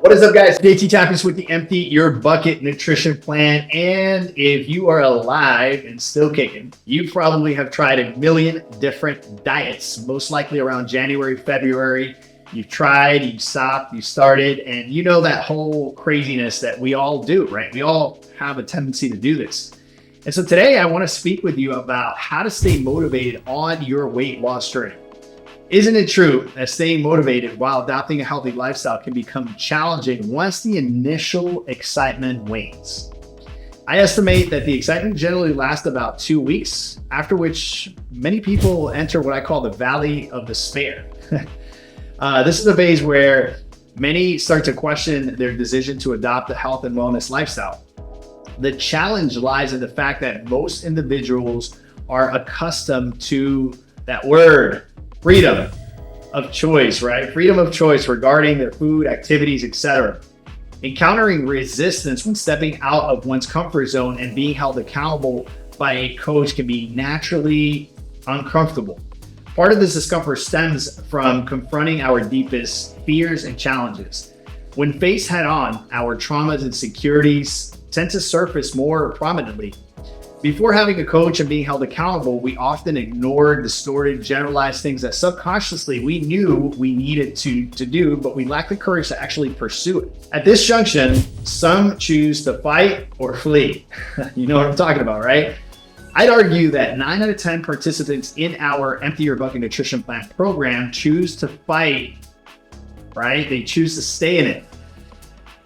What is up, guys? JT Tapias with the Empty Your Bucket Nutrition Plan. And if you are alive and still kicking, you probably have tried a million different diets, most likely around January, February. You've tried, you stopped, you started, and you know that whole craziness that we all do, right? We all have a tendency to do this. And so today I want to speak with you about how to stay motivated on your weight loss journey. Isn't it true that staying motivated while adopting a healthy lifestyle can become challenging once the initial excitement wanes? I estimate that the excitement generally lasts about 2 weeks, after which many people enter what I call the valley of despair. This is a phase where many start to question their decision to adopt a health and wellness lifestyle. The challenge lies in the fact that most individuals are accustomed to that word, freedom of choice, right? Freedom of choice regarding their food, activities, etc. Encountering resistance when stepping out of one's comfort zone and being held accountable by a coach can be naturally uncomfortable. Part of this discomfort stems from confronting our deepest fears and challenges. When faced head on, our traumas and insecurities tend to surface more prominently. Before having a coach and being held accountable, we often ignored, distorted, generalized things that subconsciously we knew we needed to do, but we lacked the courage to actually pursue it. At this junction, some choose to fight or flee. You know what I'm talking about, right? I'd argue that 9 out of 10 participants in our Empty Your Bucket Nutrition Plan program choose to fight, right? They choose to stay in it.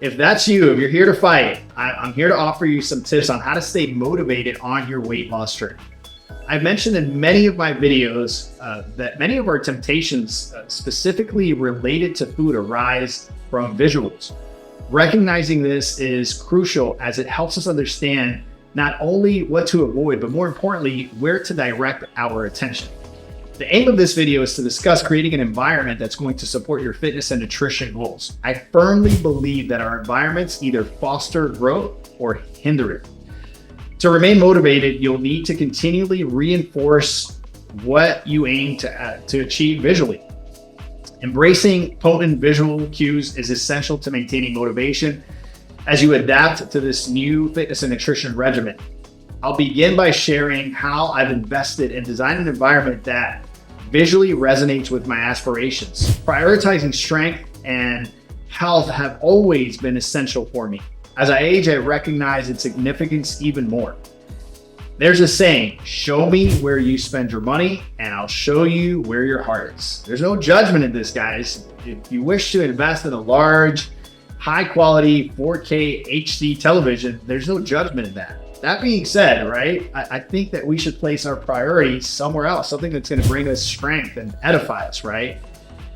If that's you, if you're here to fight, I'm here to offer you some tips on how to stay motivated on your weight loss journey. I've mentioned in many of my videos that many of our temptations specifically related to food arise from visuals. Recognizing this is crucial as it helps us understand not only what to avoid, but more importantly, where to direct our attention. The aim of this video is to discuss creating an environment that's going to support your fitness and nutrition goals. I firmly believe that our environments either foster growth or hinder it. To remain motivated, you'll need to continually reinforce what you aim to achieve visually. Embracing potent visual cues is essential to maintaining motivation as you adapt to this new fitness and nutrition regimen. I'll begin by sharing how I've invested in designing an environment that visually resonates with my aspirations. Prioritizing strength and health have always been essential for me. As I age, I recognize its significance even more. There's a saying, show me where you spend your money and I'll show you where your heart is. There's no judgment in this, guys. If you wish to invest in a large, high quality 4K HD television, there's no judgment in that. That being said, right, I think that we should place our priorities somewhere else, something that's going to bring us strength and edify us, right?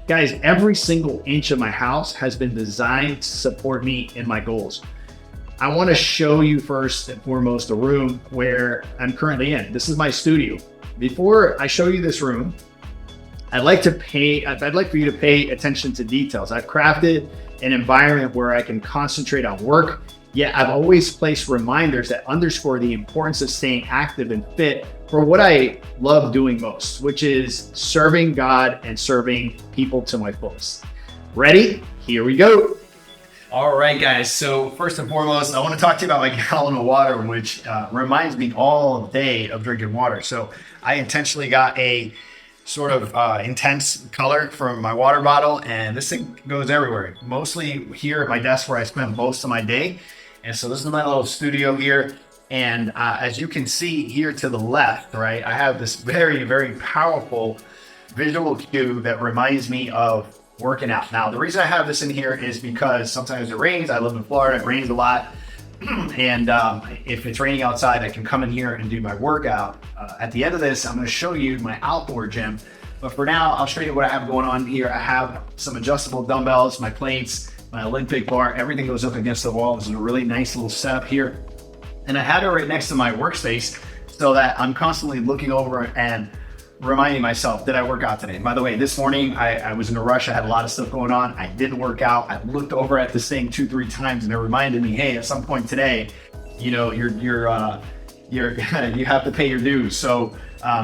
Guys, every single inch of my house has been designed to support me in my goals. I want to show you first and foremost the room where I'm currently in. This is my studio. Before I show you this room, I'd like for you to pay attention to details. I've crafted an environment where I can concentrate on work, yet I've always placed reminders that underscore the importance of staying active and fit for what I love doing most, which is serving God and serving people to my fullest. Ready? Here we go. All right, guys. So first and foremost, I want to talk to you about my gallon of water, which reminds me all day of drinking water. So I intentionally got a sort of intense color from my water bottle, and this thing goes everywhere. Mostly here at my desk where I spend most of my day. And so this is my little studio here. And as you can see here to the left, right, I have this very, very powerful visual cue that reminds me of working out. Now, the reason I have this in here is because sometimes it rains. I live in Florida, it rains a lot. And if it's raining outside, I can come in here and do my workout. At the end of this, I'm going to show you my outdoor gym. But for now, I'll show you what I have going on here. I have some adjustable dumbbells, my plates, my Olympic bar, everything goes up against the wall. This is a really nice little setup here. And I had it right next to my workspace so that I'm constantly looking over and reminding myself, did I work out today? And by the way, this morning I was in a rush. I had a lot of stuff going on. I didn't work out. I looked over at this thing 2-3 times and it reminded me, hey, at some point today, you know, you have to pay your dues. So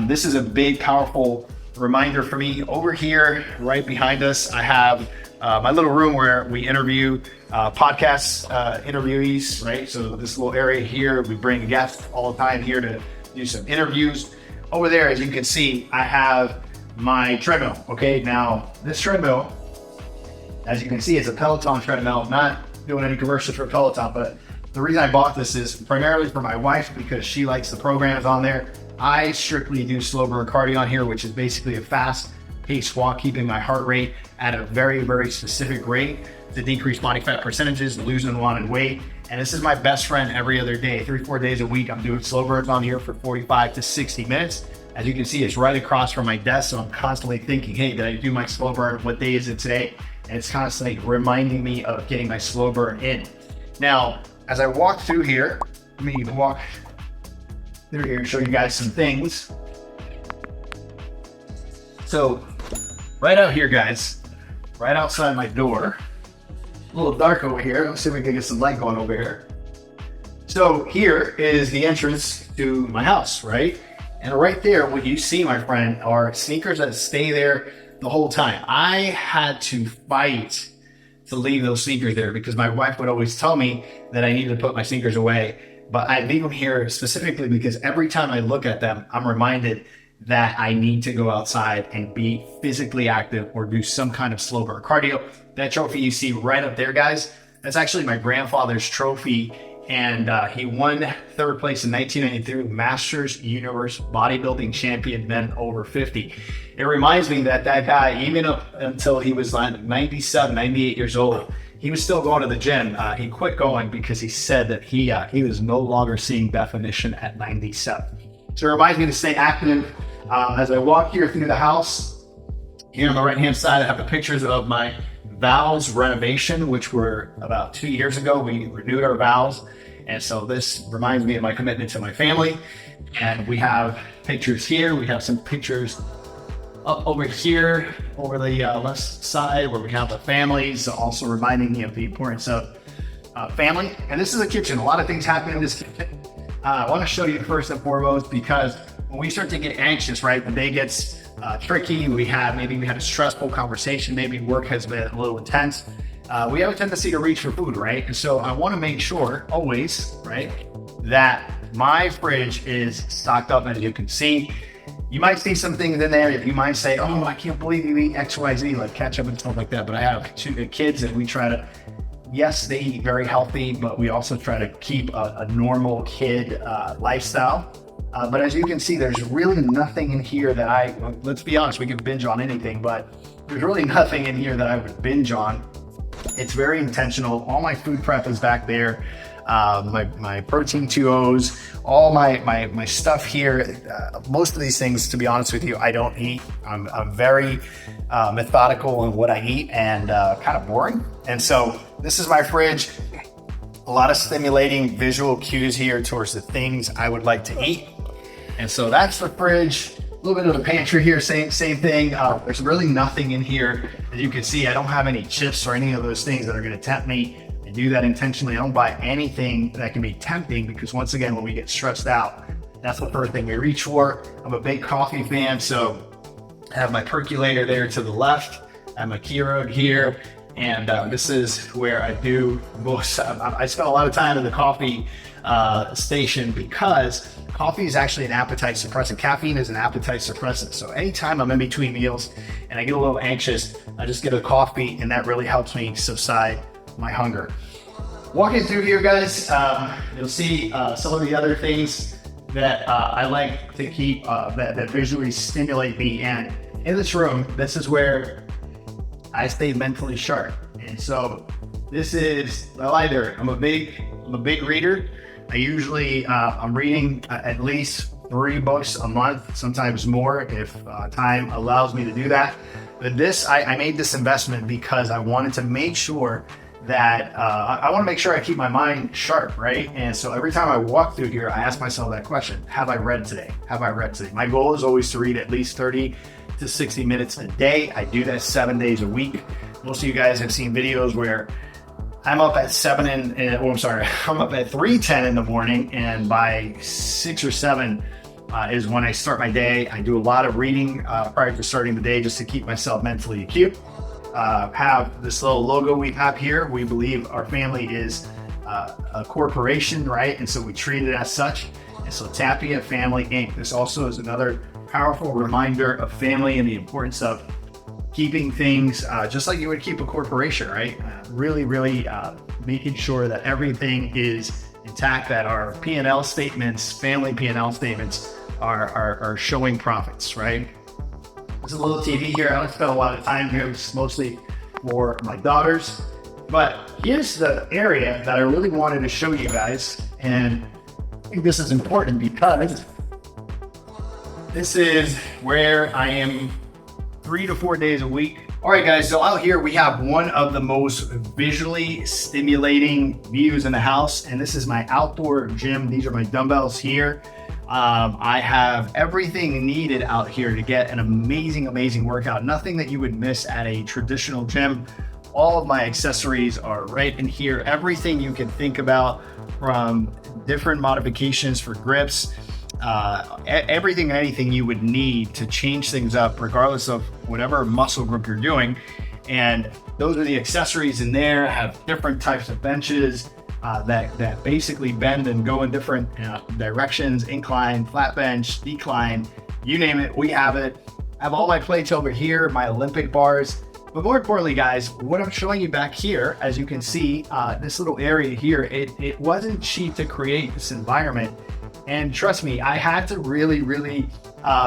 this is a big, powerful reminder for me. Over here, right behind us, I have my little room where we interview podcast interviewees, right? So this little area here, we bring guests all the time here to do some interviews. Over there, as you can see, I have my treadmill. Okay, now this treadmill, as you can see, it's a Peloton treadmill. I'm not doing any commercials for Peloton, but the reason I bought this is primarily for my wife because she likes the programs on there. I strictly do slow burn cardio on here, which is basically a fast paced walk, keeping my heart rate at a very, very specific rate to decrease body fat percentages, lose unwanted weight. And this is my best friend every other day, 3-4 days a week. I'm doing slow burns on here for 45 to 60 minutes. As you can see, it's right across from my desk. So I'm constantly thinking, hey, did I do my slow burn? What day is it today? And it's constantly reminding me of getting my slow burn in. Now, as I walk through here, let me walk through here and show you guys some things. So right out here, guys, right outside my door, a little dark over here. Let's see if we can get some light going over here. So here is the entrance to my house, right? And right there, what you see, my friend, are sneakers that stay there the whole time. I had to fight to leave those sneakers there because my wife would always tell me that I needed to put my sneakers away. But I leave them here specifically because every time I look at them, I'm reminded that I need to go outside and be physically active or do some kind of slow burn cardio. That trophy you see right up there, guys, that's actually my grandfather's trophy. And he won third place in 1993 Masters Universe Bodybuilding Champion Men over 50. It reminds me that that guy, even up until he was like 97, 98 years old, he was still going to the gym. He quit going because he said that he was no longer seeing definition at 97. So it reminds me to stay active. As I walk here through the house, here on the right-hand side, I have the pictures of my vows renovation, which were about 2 years ago. We renewed our vows. And so this reminds me of my commitment to my family. And we have pictures here. We have some pictures up over here, over the left side where we have the families, also reminding me of the importance of family. And this is a kitchen. A lot of things happen in this kitchen. I want to show you first and foremost because when we start to get anxious, right, the day gets tricky, maybe we had a stressful conversation, maybe work has been a little intense, we have a tendency to reach for food, right? And so I want to make sure always, right, that my fridge is stocked up. As you can see, you might see some things in there. You might say, oh, I can't believe you eat XYZ, like ketchup and stuff like that. But I have 2 kids and we try to, yes, they eat very healthy, but we also try to keep a normal kid lifestyle. But as you can see, there's really nothing in here that let's be honest, we can binge on anything, but there's really nothing in here that I would binge on. It's very intentional. All my food prep is back there. My protein 2Os, all my stuff here. Most of these things, to be honest with you, I don't eat. I'm very methodical in what I eat and kind of boring. And so this is my fridge. A lot of stimulating visual cues here towards the things I would like to eat. And so that's the fridge. A little bit of the pantry here, same thing. There's really nothing in here. As you can see, I don't have any chips or any of those things that are going to tempt me. I do that intentionally. I don't buy anything that can be tempting because once again, when we get stressed out, that's the first thing we reach for. I'm a big coffee fan, so I have my percolator there to the left. I have my Keurig here. And this is where I do most. I spend a lot of time in the coffee station because coffee is actually an appetite suppressant. Caffeine is an appetite suppressant. So anytime I'm in between meals and I get a little anxious, I just get a coffee and that really helps me subside my hunger. Walking through here, guys, you'll see some of the other things that I like to keep that visually stimulate me. And in this room, this is where I stay mentally sharp. And so this is, I'm a big reader. I usually, I'm reading at least 3 books a month, sometimes more if time allows me to do that. But I made this investment because I wanted to make sure that I want to make sure I keep my mind sharp, right? And so every time I walk through here, I ask myself that question: have I read today? Have I read today? My goal is always to read at least 30 to 60 minutes a day. I do that 7 days a week. Most of you guys have seen videos where I'm up at I'm up at 3:10 in the morning, and by 6 or 7 is when I start my day. I do a lot of reading prior to starting the day just to keep myself mentally acute. have this little logo we have here. We believe our family is a corporation, right? And so we treat it as such. And so Tapia Family Inc. This also is another powerful reminder of family and the importance of keeping things just like you would keep a corporation, right? Really making sure that everything is intact, that our P&L statements, family P&L statements are showing profits, right? There's a little TV here. I don't spend a lot of time here. It's mostly for my daughters. But here's the area that I really wanted to show you guys. And I think this is important because this is where I am 3 to 4 days a week. All right, guys, so out here we have one of the most visually stimulating views in the house, and this is my outdoor gym. These are my dumbbells here. I have everything needed out here to get an amazing workout. Nothing that you would miss at a traditional gym. All of my accessories are right in here. Everything you can think about, from different modifications for grips, everything, anything you would need to change things up, regardless of whatever muscle group you're doing. And those are the accessories in there. I have different types of benches that basically bend and go in different directions: incline, flat bench, decline, you name it, we have it. I have all my plates over here, my Olympic bars. But more importantly, guys, what I'm showing you back here, as you can see, this little area here, it wasn't cheap to create this environment. And trust me, I had to really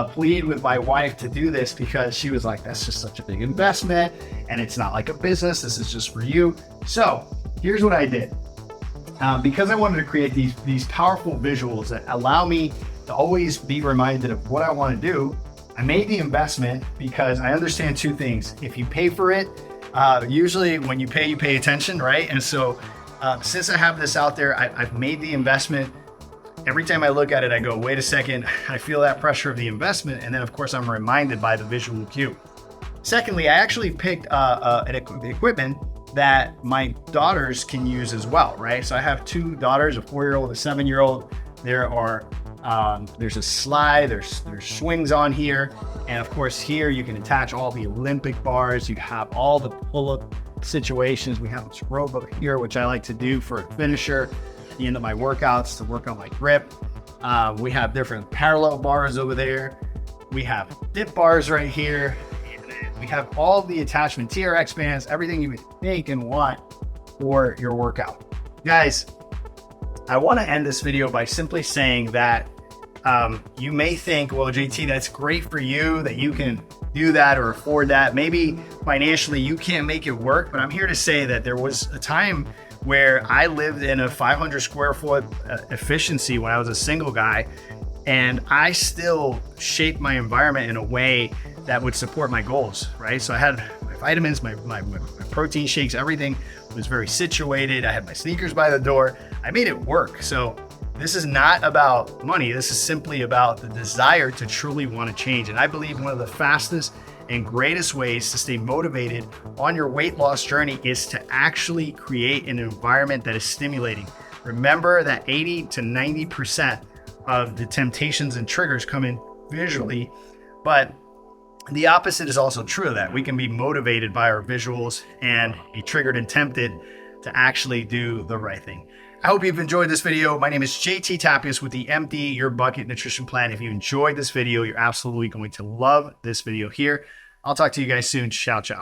plead with my wife to do this, because she was like, that's just such a big investment and it's not like a business. This is just for you. So here's what I did. Because I wanted to create these powerful visuals that allow me to always be reminded of what I want to do, I made the investment because I understand two things. If you pay for it, usually when you pay attention, right? And so since I have this out there, I've made the investment. Every time I look at it, I go, wait a second, I feel that pressure of the investment. And then of course I'm reminded by the visual cue. Secondly, I actually picked the equipment that my daughters can use as well, right? So I have two daughters, a 4-year-old, a 7-year-old. There's a slide, there's swings on here. And of course here you can attach all the Olympic bars. You have all the pull-up situations. We have this rope over here, which I like to do for a finisher at the end of my workouts to work on my grip. We have different parallel bars over there. We have dip bars right here. We have all the attachment TRX bands, everything you would think and want for your workout. Guys, I want to end this video by simply saying that you may think, well, JT, that's great for you that you can do that or afford that. Maybe financially you can't make it work, but I'm here to say that there was a time where I lived in a 500 square foot efficiency when I was a single guy, and I still shaped my environment in a way that would support my goals, right? So I had my vitamins, my protein shakes, everything was very situated. I had my sneakers by the door. I made it work. So this is not about money. This is simply about the desire to truly want to change. And I believe one of the fastest and greatest ways to stay motivated on your weight loss journey is to actually create an environment that is stimulating. Remember that 80 to 90% of the temptations and triggers come in visually, but the opposite is also true of that. We can be motivated by our visuals and be triggered and tempted to actually do the right thing. I hope you've enjoyed this video. My name is JT Tapias with the Empty Your Bucket Nutrition Plan. If you enjoyed this video, you're absolutely going to love this video here. I'll talk to you guys soon. Ciao, ciao.